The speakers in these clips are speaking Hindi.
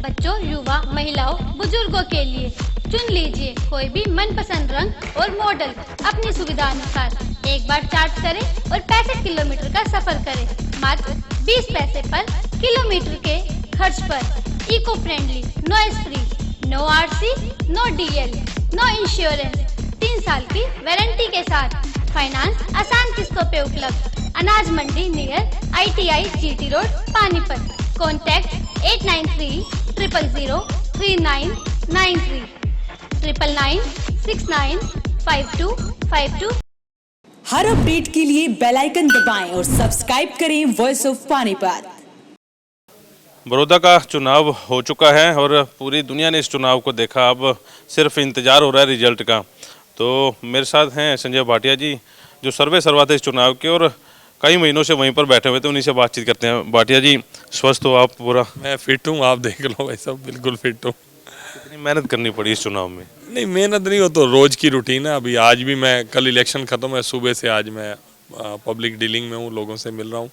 बच्चों, युवा, महिलाओं, बुजुर्गों के लिए। चुन लीजिए कोई भी मनपसंद रंग और मॉडल अपनी सुविधा अनुसार। एक बार चार्ज करें और 65 किलोमीटर का सफर करें मात्र 20 पैसे पर किलोमीटर के खर्च पर। Eco friendly, noise free, no RC, no DL, no insurance, 3 साल की वारंटी के साथ। फाइनेंस आसान किस्तों पे उपलब्ध। अनाज मंडी near ITI GT road Panipat. Contact 893 000 3993 99695252। हर अपडेट के लिए बेल आइकन दबाएं और सब्सक्राइब करें वॉइस ऑफ पानीपत। बड़ौदा का चुनाव हो चुका है और पूरी दुनिया ने इस चुनाव को देखा। अब सिर्फ इंतज़ार हो रहा है रिजल्ट का। तो मेरे साथ हैं संजय भाटिया जी, जो सर्वे सर्वा थे इस चुनाव के और कई महीनों से वहीं पर बैठे हुए थे। उन्हीं से बातचीत करते हैं। भाटिया जी, स्वस्थ हो आप पूरा? मैं फिट हूँ, आप देख लो भाई साहब, बिल्कुल फिट हूँ। कितनी मेहनत करनी पड़ी इस चुनाव में? नहीं, मेहनत नहीं, हो तो रोज़ की रूटीन है। अभी आज भी मैं, कल इलेक्शन ख़त्म है, सुबह से आज मैं पब्लिक डीलिंग में हूँ, लोगों से मिल रहा हूँ।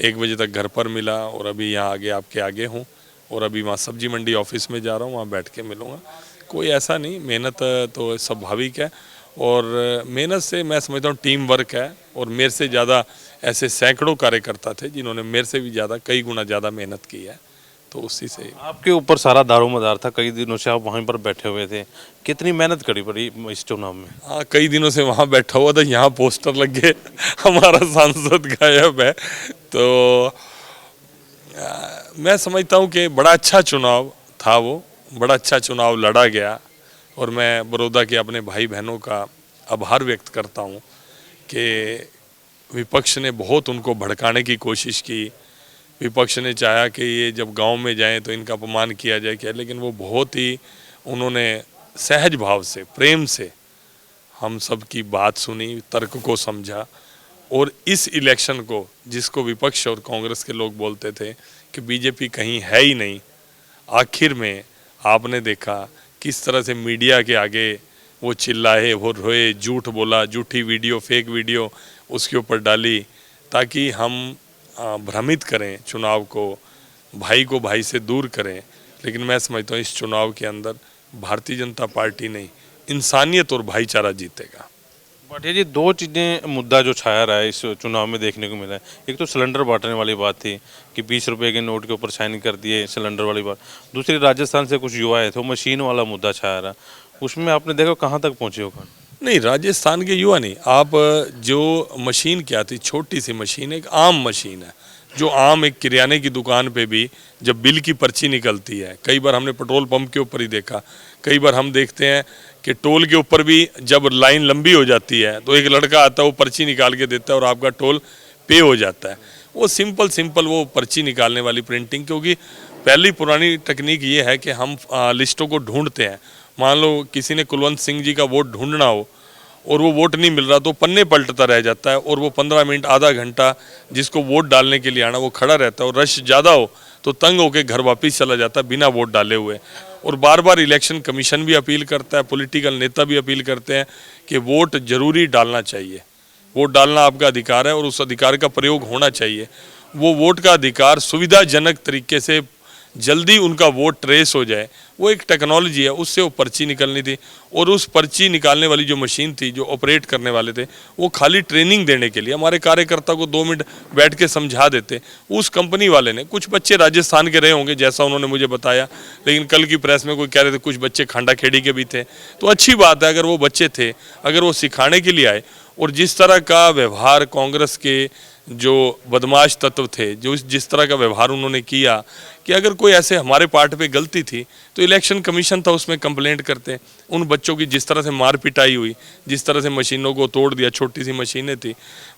1 बजे तक घर पर मिला और अभी यहाँ आगे आपके आगे हूँ और अभी वहाँ सब्जी मंडी ऑफिस में जा रहा हूँ, वहाँ बैठ के मिलूँगा। कोई ऐसा नहीं, मेहनत तो स्वाभाविक है और मेहनत से मैं समझता हूँ टीम वर्क है। और मेरे से ज़्यादा ऐसे सैकड़ों कार्यकर्ता थे जिन्होंने मेरे से भी ज़्यादा, कई गुना ज़्यादा मेहनत की है। तो उसी से आपके ऊपर सारा दारोमदार था, कई दिनों से आप वहीं पर बैठे हुए थे। कितनी मेहनत करी पड़ी इस चुनाव में? हाँ, कई दिनों से वहाँ बैठा हुआ था, यहाँ पोस्टर लग गए हमारा सांसद गायब है। तो मैं समझता हूँ कि बड़ा अच्छा चुनाव था, वो बड़ा अच्छा चुनाव लड़ा गया और मैं बड़ौदा के अपने भाई बहनों का आभार व्यक्त करता हूँ कि विपक्ष ने बहुत उनको भड़काने की कोशिश की। विपक्ष ने चाहा कि ये जब गांव में जाएं तो इनका अपमान किया जाए क्या, लेकिन वो बहुत ही उन्होंने सहज भाव से, प्रेम से हम सब की बात सुनी, तर्क को समझा और इस इलेक्शन को, जिसको विपक्ष और कांग्रेस के लोग बोलते थे कि बीजेपी कहीं है ही नहीं, आखिर में आपने देखा किस तरह से मीडिया के आगे वो चिल्लाए, वो रोए, झूठ बोला, झूठी वीडियो, फेक वीडियो उसके ऊपर डाली ताकि हम भ्रमित करें चुनाव को भाई से दूर करें। लेकिन मैं समझता हूँ इस चुनाव के अंदर भारतीय जनता पार्टी नहीं, इंसानियत और भाईचारा जीतेगा। भाटिया जी, 2 चीज़ें मुद्दा जो छाया रहा है इस चुनाव में देखने को मिला है। एक तो सिलेंडर बांटने वाली बात थी कि 20 रुपये के नोट के ऊपर साइन कर दिए, सिलेंडर वाली बात। दूसरी, राजस्थान से कुछ युवा आए थे, मशीन वाला मुद्दा छाया रहा। उसमें आपने देखा कहाँ तक पहुँचे हो? नहीं, राजस्थान के युवा नहीं, आप जो मशीन क्या थी, छोटी सी मशीन, एक आम मशीन है जो आम एक किराने की दुकान पे भी जब बिल की पर्ची निकलती है, कई बार हमने पेट्रोल पंप के ऊपर ही देखा, कई बार हम देखते हैं कि टोल के ऊपर भी जब लाइन लंबी हो जाती है तो एक लड़का आता है, वो पर्ची निकाल के देता है और आपका टोल पे हो जाता है। वो सिंपल वो पर्ची निकालने वाली प्रिंटिंग, क्योंकि पहली पुरानी तकनीक ये है कि हम लिस्टों को ढूंढते हैं। मान लो किसी ने कुलवंत सिंह जी का वोट ढूंढना हो और वो वोट नहीं मिल रहा तो पन्ने पलटता रह जाता है और वो 15 मिनट, आधा घंटा जिसको वोट डालने के लिए आना वो खड़ा रहता है और रश ज़्यादा हो तो तंग होकर घर वापस चला जाता है बिना वोट डाले हुए। और बार बार इलेक्शन कमीशन भी अपील करता है, पॉलिटिकल नेता भी अपील करते हैं कि वोट जरूरी डालना चाहिए, वोट डालना आपका अधिकार है और उस अधिकार का प्रयोग होना चाहिए। वो वोट का अधिकार सुविधाजनक तरीके से जल्दी उनका वोट ट्रेस हो जाए, वो एक टेक्नोलॉजी है, उससे वो पर्ची निकलनी थी। और उस पर्ची निकालने वाली जो मशीन थी, जो ऑपरेट करने वाले थे, वो खाली ट्रेनिंग देने के लिए हमारे कार्यकर्ता को 2 मिनट बैठ के समझा देते। उस कंपनी वाले ने, कुछ बच्चे राजस्थान के रहे होंगे जैसा उन्होंने मुझे बताया, लेकिन कल की प्रेस में कोई कह रहे थे कुछ बच्चे खांडा खेड़ी के भी थे। तो अच्छी बात है अगर वो बच्चे थे, अगर वो सिखाने के लिए आए। और जिस तरह का व्यवहार कांग्रेस के जो बदमाश तत्व थे, जो जिस तरह का व्यवहार उन्होंने किया कि अगर कोई ऐसे हमारे पार्ट पे गलती थी तो इलेक्शन कमीशन था उसमें कंप्लेंट करते। उन बच्चों की जिस तरह से मार पिटाई हुई, जिस तरह से मशीनों को तोड़ दिया, छोटी सी मशीनें थी।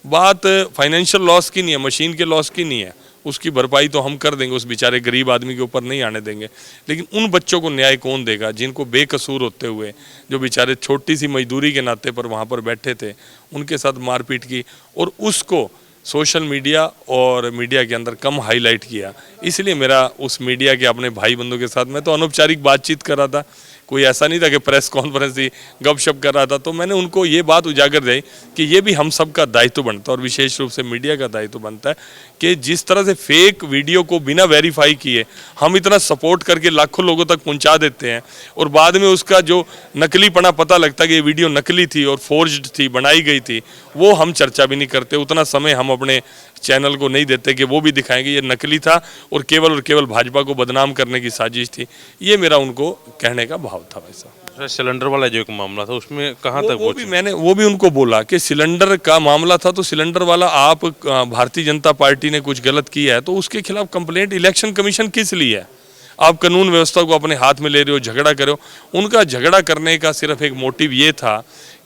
बात फाइनेंशियल लॉस की नहीं है, मशीन के लॉस की नहीं है, उसकी भरपाई तो हम कर देंगे, उस बेचारे गरीब आदमी के ऊपर नहीं आने देंगे। लेकिन उन बच्चों को न्याय कौन देगा जिनको बेकसूर होते हुए, जो बेचारे छोटी सी मजदूरी के नाते पर वहाँ पर बैठे थे, उनके साथ मारपीट की और उसको सोशल मीडिया और मीडिया के अंदर कम हाईलाइट किया। इसलिए मेरा उस मीडिया के अपने भाई बंधुओं के साथ, मैं तो अनौपचारिक बातचीत कर रहा था, कोई ऐसा नहीं था कि प्रेस कॉन्फ्रेंस थी, गपशप कर रहा था। तो मैंने उनको ये बात उजागर दी कि ये भी हम सब का दायित्व बनता है और विशेष रूप से मीडिया का दायित्व बनता है कि जिस तरह से फेक वीडियो को बिना वेरीफाई किए हम इतना सपोर्ट करके लाखों लोगों तक पहुंचा देते हैं और बाद में उसका जो नकलीपना पता लगता है कि ये वीडियो नकली थी और फोर्ज्ड थी, बनाई गई थी, वो हम चर्चा भी नहीं करते। उतना समय हम अपने चैनल को नहीं देते कि वो भी दिखाएंगे ये नकली था और केवल भाजपा को बदनाम करने की साजिश थी। ये मेरा उनको कहने का भाव था। वैसा सिलेंडर वाला जो एक मामला था उसमें कहाँ तक मैंने वो भी उनको बोला कि सिलेंडर का मामला था तो सिलेंडर वाला आप भारतीय जनता पार्टी ने कुछ गलत किया है तो उसके खिलाफ कंप्लेंट इलेक्शन कमीशन किस लिए है? आप कानून व्यवस्था को अपने हाथ में ले रहे हो, झगड़ा करो। उनका झगड़ा करने का सिर्फ एक मोटिव ये था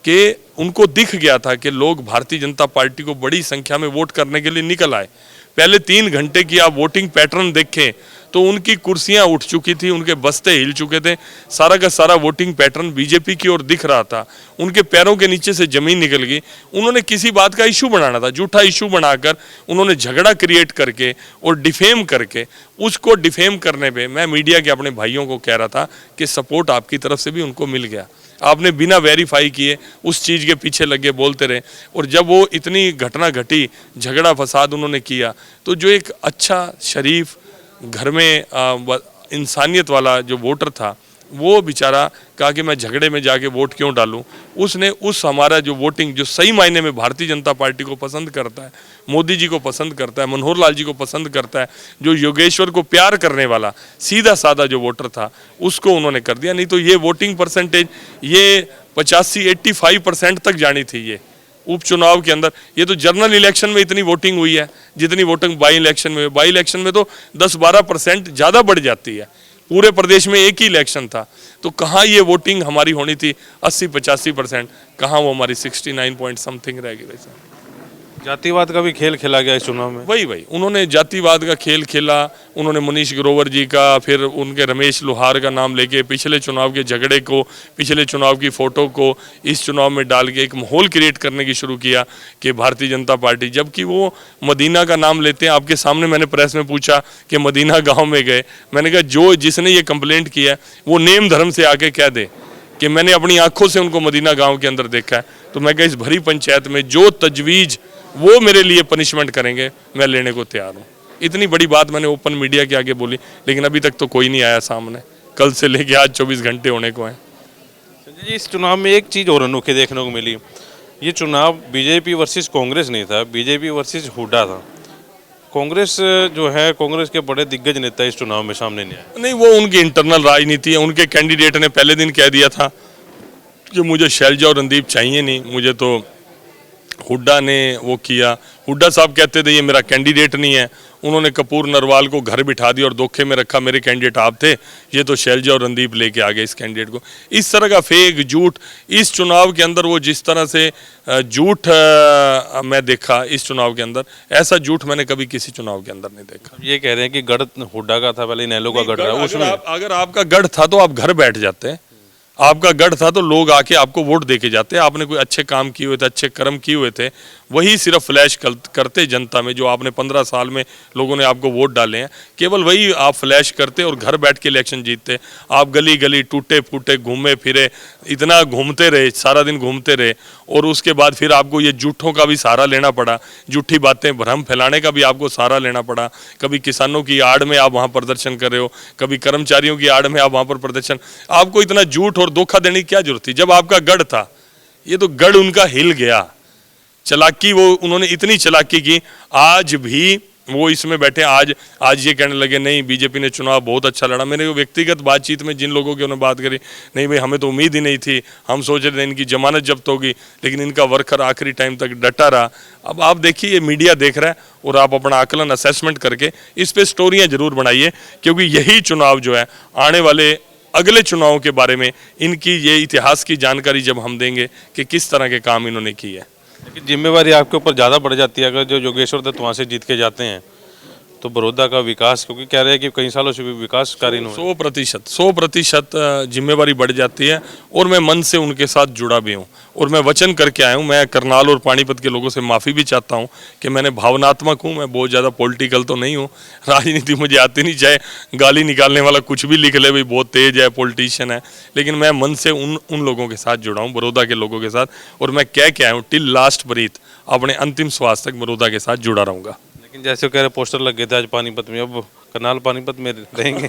कि उनको दिख गया था कि लोग भारतीय जनता पार्टी को बड़ी संख्या में वोट करने के लिए निकल आए। पहले 3 घंटे की आप वोटिंग पैटर्न देखें तो उनकी कुर्सियां उठ चुकी थी, उनके बस्ते हिल चुके थे, सारा का सारा वोटिंग पैटर्न बीजेपी की ओर दिख रहा था, उनके पैरों के नीचे से जमीन निकल गई। उन्होंने किसी बात का इशू बनाना था, झूठा इशू बनाकर उन्होंने झगड़ा क्रिएट करके और डिफेम करके, उसको डिफेम करने पे मैं मीडिया के अपने भाइयों को कह रहा था कि सपोर्ट आपकी तरफ से भी उनको मिल गया। आपने बिना वेरीफाई किए उस चीज़ के पीछे लगे बोलते रहे और जब वो इतनी घटना घटी, झगड़ा फसाद उन्होंने किया, तो जो एक अच्छा शरीफ घर में इंसानियत वाला जो वोटर था वो बेचारा कहा कि मैं झगड़े में जाके वोट क्यों डालूं। उसने उस हमारा जो वोटिंग जो सही मायने में भारतीय जनता पार्टी को पसंद करता है, मोदी जी को पसंद करता है, मनोहर लाल जी को पसंद करता है, जो योगेश्वर को प्यार करने वाला सीधा साधा जो वोटर था उसको उन्होंने कर दिया। नहीं तो ये वोटिंग परसेंटेज ये 85-85% तक जानी थी। ये उपचुनाव के अंदर, ये तो जनरल इलेक्शन में इतनी वोटिंग हुई है जितनी वोटिंग बाई इलेक्शन में तो 10-12% ज़्यादा बढ़ जाती है। पूरे प्रदेश में एक ही इलेक्शन था तो कहाँ ये वोटिंग हमारी होनी थी 80-85%, कहाँ वो हमारी 69 पॉइंट समथिंग रह गई। वैसा जातिवाद का भी खेल खेला गया इस चुनाव में। वही उन्होंने जातिवाद का खेल खेला। उन्होंने मनीष ग्रोवर जी का, फिर उनके रमेश लोहार का नाम लेके पिछले चुनाव के झगड़े को, पिछले चुनाव की फ़ोटो को इस चुनाव में डाल के एक माहौल क्रिएट करने की शुरू किया कि भारतीय जनता पार्टी, जबकि वो मदीना का नाम लेते हैं। आपके सामने मैंने प्रेस में पूछा कि मदीना गाँव में गए, मैंने कहा जिसने ये कंप्लेंट किया है वो नेम धर्म से आके कह दे कि मैंने अपनी आंखों से उनको मदीना गाँव के अंदर देखा है। तो मैं कहा इस भरी पंचायत में जो तजवीज़ वो मेरे लिए पनिशमेंट करेंगे मैं लेने को तैयार हूँ। इतनी बड़ी बात मैंने ओपन मीडिया के आगे बोली, लेकिन अभी तक तो कोई नहीं आया सामने। कल से लेके आज 24 घंटे होने को हैं। संजय जी, इस चुनाव में एक चीज़ और अनोखी देखने को मिली। ये चुनाव बीजेपी वर्सेस कांग्रेस नहीं था, बीजेपी वर्सेस हुड्डा था। कांग्रेस जो है, कांग्रेस के बड़े दिग्गज नेता इस चुनाव में सामने नहीं आए। नहीं, वो उनकी इंटरनल राजनीति है। उनके कैंडिडेट ने पहले दिन कह दिया था कि मुझे शैलजा और रणदीप चाहिए नहीं, मुझे तो हुड्डा ने वो किया। हुड्डा साहब कहते थे ये मेरा कैंडिडेट नहीं है, उन्होंने कपूर नरवाल को घर बिठा दिया और धोखे में रखा मेरे कैंडिडेट आप थे, ये तो शैलजा और रणदीप लेके आ गए इस कैंडिडेट को। इस तरह का फेक झूठ इस चुनाव के अंदर, वो जिस तरह से झूठ मैं देखा इस चुनाव के अंदर, ऐसा झूठ मैंने कभी किसी चुनाव के अंदर नहीं देखा। ये कह रहे हैं कि गढ़ हुड्डा का था, पहले इनेलो का गढ़ रहा। उसमें अगर आपका गढ़ था तो आप घर बैठ जाते, आपका गढ़ था तो लोग आके आपको वोट देके जाते। आपने कोई अच्छे काम किए हुए थे, अच्छे कर्म किए हुए थे, वही सिर्फ फ्लैश करते जनता में। जो आपने 15 साल में लोगों ने आपको वोट डाले हैं, केवल वही आप फ्लैश करते और घर बैठ के इलेक्शन जीतते। आप गली गली टूटे फूटे घूमे फिरे, इतना घूमते रहे, सारा दिन घूमते रहे, और उसके बाद फिर आपको ये झूठों का भी सहारा लेना पड़ा, झूठी बातें भ्रम फैलाने का भी आपको सहारा लेना पड़ा। कभी किसानों की आड़ में आप वहाँ प्रदर्शन कर रहे हो, कभी कर्मचारियों की आड़ में आप वहाँ पर प्रदर्शन। आपको इतना झूठ और धोखा देने की क्या जरूरत थी जब आपका गढ़ था? ये तो गढ़ उनका हिल गया। चालाकी, वो उन्होंने इतनी चालाकी की, आज भी वो इसमें बैठे, आज ये कहने लगे नहीं बीजेपी ने चुनाव बहुत अच्छा लड़ा। मैंने व्यक्तिगत बातचीत में जिन लोगों की उन्होंने बात करी, नहीं भाई हमें तो उम्मीद ही नहीं थी, हम सोच रहे थे इनकी जमानत जब्त होगी, लेकिन इनका वर्कर आखिरी टाइम तक डटा रहा। अब आप देखिए, ये मीडिया देख रहा है और आप अपना आकलन असेसमेंट करके इस पर स्टोरियाँ जरूर बनाइए, क्योंकि यही चुनाव जो है आने वाले अगले चुनावों के बारे में इनकी ये इतिहास की जानकारी जब हम देंगे कि किस तरह के काम इन्होंने किए हैं। लेकिन जिम्मेवारी आपके ऊपर ज़्यादा बढ़ जाती है अगर जो योगेश्वर दत्त वहाँ से जीत के जाते हैं तो बड़ौदा का विकास, क्योंकि कह रहे हैं कि कई सालों से भी विकास कार्य नहीं हुआ। 100% जिम्मेवारी बढ़ जाती है और मैं मन से उनके साथ जुड़ा भी हूँ और मैं वचन करके आया हूँ। मैं करनाल और पानीपत के लोगों से माफ़ी भी चाहता हूँ कि मैंने भावनात्मक हूँ, मैं बहुत ज़्यादा पॉलिटिकल तो नहीं हूँ, राजनीति मुझे आती नहीं, चाहे गाली निकालने वाला कुछ भी लिख ले भाई बहुत तेज है, पॉलिटिशियन है, लेकिन मैं मन से उन लोगों के साथ जुड़ा हूँ, बड़ौदा के लोगों के साथ, और मैं कह के आया हूँ टिल लास्ट ब्रीथ, अपने अंतिम श्वास तक बड़ौदा के साथ जुड़ा रहूँगा। लेकिन जैसे कह रहे पोस्टर लग गए थे आज पानीपत में, अब करनाल पानीपत में रहेंगे?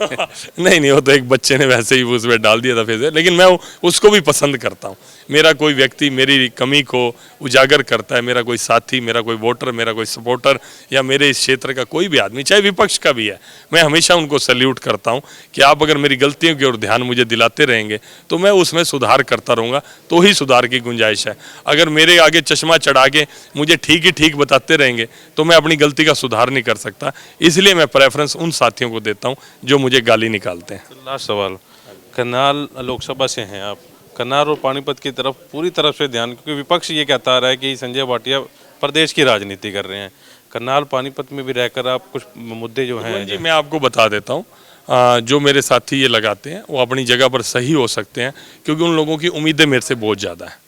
नहीं, वो तो एक बच्चे ने वैसे ही उसमें डाल दिया था फेसबुक, लेकिन मैं उसको भी पसंद करता हूँ। मेरा कोई व्यक्ति मेरी कमी को उजागर करता है, मेरा कोई साथी, मेरा कोई वोटर, मेरा कोई सपोर्टर या मेरे इस क्षेत्र का कोई भी आदमी, चाहे विपक्ष का भी है, मैं हमेशा उनको सैल्यूट करता हूँ कि आप अगर मेरी गलतियों की ओर ध्यान मुझे दिलाते रहेंगे तो मैं उसमें सुधार करता रहूँगा, तो ही सुधार की गुंजाइश है। अगर मेरे आगे चश्मा चढ़ा के मुझे ठीक ही ठीक बताते रहेंगे तो मैं अपनी गलती का सुधार नहीं कर सकता। इसलिए मैं प्रेफरेंस उन साथियों को देता हूं जो मुझे गाली निकालते हैं। लास्ट सवाल, करनाल लोकसभा से हैं आप, करनाल और पानीपत की तरफ पूरी तरफ से ध्यान, क्योंकि विपक्ष ये कहता आ रहा है कि संजय भाटिया प्रदेश की राजनीति कर रहे हैं। करनाल पानीपत में भी रहकर आप कुछ मुद्दे जो हैं जी मैं आपको बता देता हूँ, जो मेरे साथी ये लगाते हैं वो अपनी जगह पर सही हो सकते हैं, क्योंकि उन लोगों की उम्मीदें मेरे से बहुत ज़्यादा है।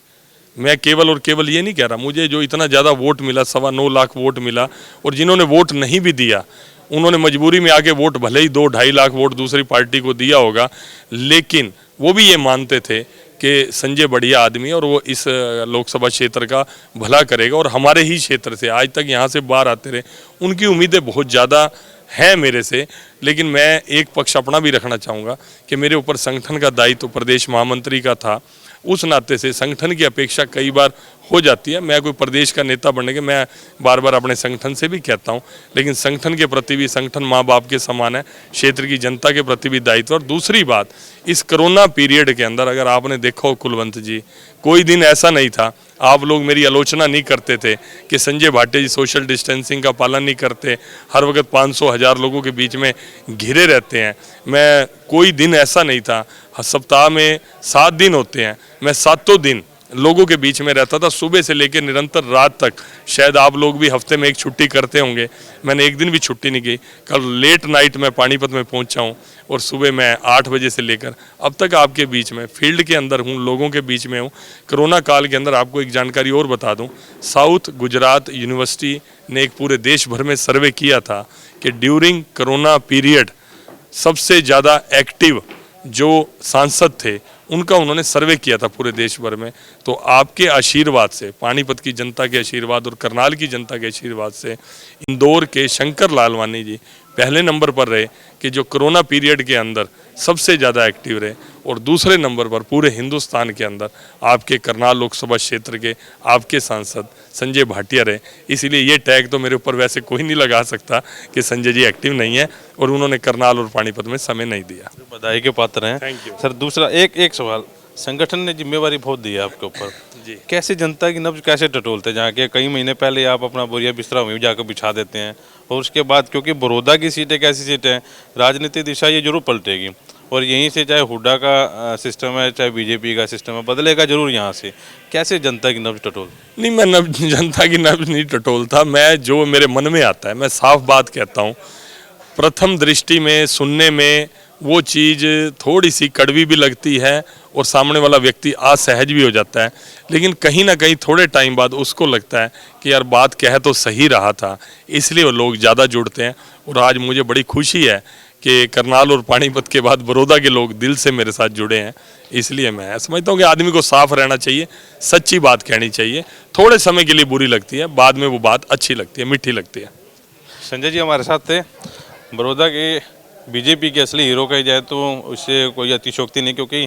मैं केवल और केवल ये नहीं कह रहा, मुझे जो इतना ज़्यादा वोट मिला, 9.25 लाख वोट मिला, और जिन्होंने वोट नहीं भी दिया उन्होंने मजबूरी में आके वोट भले ही 2-2.5 लाख वोट दूसरी पार्टी को दिया होगा, लेकिन वो भी ये मानते थे कि संजय बढ़िया आदमी है और वो इस लोकसभा क्षेत्र का भला करेगा, और हमारे ही क्षेत्र से आज तक यहाँ से बाहर आते रहे। उनकी उम्मीदें बहुत ज़्यादा हैं मेरे से, लेकिन मैं एक पक्ष अपना भी रखना चाहूँगा कि मेरे ऊपर संगठन का दायित्व प्रदेश महामंत्री का था। उस नाते से संगठन की अपेक्षा कई बार हो जाती है। मैं कोई प्रदेश का नेता बनने के, मैं बार बार अपने संगठन से भी कहता हूं, लेकिन संगठन के प्रति भी, संगठन माँ बाप के समान है, क्षेत्र की जनता के प्रति भी दायित्व। और दूसरी बात, इस कोरोना पीरियड के अंदर अगर आपने देखा हो कुलवंत जी, कोई दिन ऐसा नहीं था, आप लोग मेरी आलोचना नहीं करते थे कि संजय भाटिया जी सोशल डिस्टेंसिंग का पालन नहीं करते, हर वक्त 500-1000 लोगों के बीच में घिरे रहते हैं। मैं कोई दिन ऐसा नहीं था, सप्ताह में 7 दिन होते हैं, मैं 7 दिन लोगों के बीच में रहता था, सुबह से लेकर निरंतर रात तक। शायद आप लोग भी हफ्ते में एक छुट्टी करते होंगे, मैंने एक दिन भी छुट्टी नहीं की। कल लेट नाइट मैं पानीपत में पहुंचा हूं और सुबह मैं 8 बजे से लेकर अब तक आपके बीच में फील्ड के अंदर हूं, लोगों के बीच में हूं। कोरोना काल के अंदर आपको एक जानकारी और बता दूं, साउथ गुजरात यूनिवर्सिटी ने एक पूरे देश भर में सर्वे किया था कि ड्यूरिंग कोरोना पीरियड सबसे ज़्यादा एक्टिव जो सांसद थे उनका उन्होंने सर्वे किया था पूरे देश भर में। तो आपके आशीर्वाद से, पानीपत की जनता के आशीर्वाद और करनाल की जनता के आशीर्वाद से इंदौर के शंकर लालवानी जी पहले नंबर पर रहे कि जो कोरोना पीरियड के अंदर सबसे ज़्यादा एक्टिव रहे, और दूसरे नंबर पर पूरे हिंदुस्तान के अंदर आपके करनाल लोकसभा क्षेत्र के आपके सांसद संजय भाटिया रहे। इसीलिए ये टैग तो मेरे ऊपर वैसे कोई नहीं लगा सकता कि संजय जी एक्टिव नहीं है और उन्होंने करनाल और पानीपत में समय नहीं दिया। बधाई के पात्र हैं। Thank you sir. दूसरा एक सवाल, संगठन ने जिम्मेवारी बहुत दी है आपके ऊपर जी, कैसे जनता की नब्ज कैसे टटोलते, जहाँ के कई महीने पहले आप अपना बोरिया बिस्तरा वहीं जाकर बिछा देते हैं, और उसके बाद क्योंकि बड़ौदा की सीट एक ऐसी सीट है, राजनीतिक दिशा ये जरूर पलटेगी, और यहीं से चाहे हुड्डा का सिस्टम है चाहे बीजेपी का सिस्टम है, बदलेगा जरूर यहाँ से। कैसे जनता की नब्ज टटोल? नहीं, मैं जनता की नब्ज नहीं टटोलता, मैं जो मेरे मन में आता है मैं साफ बात कहता हूँ। प्रथम दृष्टि में, सुनने में वो चीज़ थोड़ी सी कड़वी भी लगती है और सामने वाला व्यक्ति असहज भी हो जाता है, लेकिन कहीं ना कहीं थोड़े टाइम बाद उसको लगता है कि यार बात कह तो सही रहा था, इसलिए वो लोग ज़्यादा जुड़ते हैं। और आज मुझे बड़ी खुशी है कि करनाल और पानीपत के बाद बड़ौदा के लोग दिल से मेरे साथ जुड़े हैं। इसलिए मैं समझता हूँ कि आदमी को साफ रहना चाहिए, सच्ची बात कहनी चाहिए। थोड़े समय के लिए बुरी लगती है, बाद में वो बात अच्छी लगती है, मीठी लगती है। संजय जी हमारे साथ थे। बड़ौदा के बीजेपी के असली हीरो कही जाए तो उससे कोई अतिशोक्ति नहीं, क्योंकि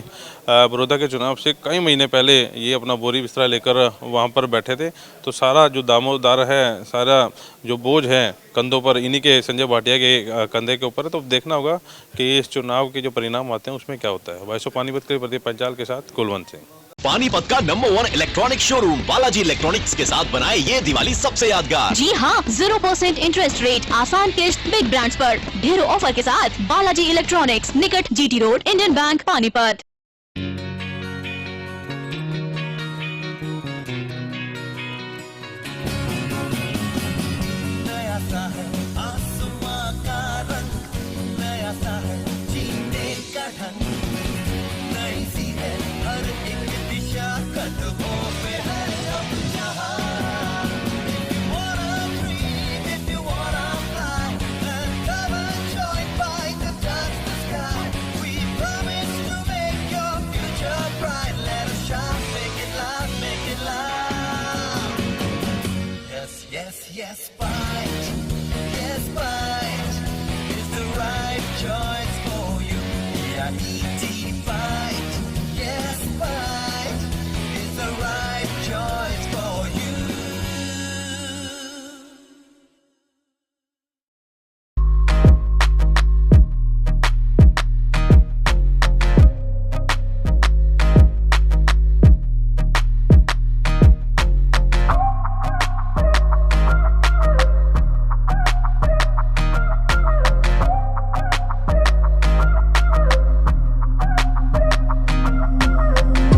बड़ौदा के चुनाव से कई महीने पहले ये अपना बोरी बिस्तरा लेकर वहाँ पर बैठे थे, तो सारा जो दामोदर है, सारा जो बोझ है कंधों पर इन्हीं के संजय भाटिया के कंधे के ऊपर है। तो देखना होगा कि इस चुनाव के जो परिणाम आते हैं उसमें क्या होता है। वॉइस ऑफ पानीपत के प्रदीप पंचाल के साथ कुलवंत सिंह। पानीपत का number 1 electronic showroom Balaji electronics के साथ बनाए ये दिवाली सबसे यादगार। जी हाँ, 0% इंटरेस्ट रेट, आसान किस्त बिग ब्रांड्स पर, ढेरों ऑफर के साथ। बालाजी इलेक्ट्रॉनिक्स, निकट GT road, Indian bank, Panipat. Yes.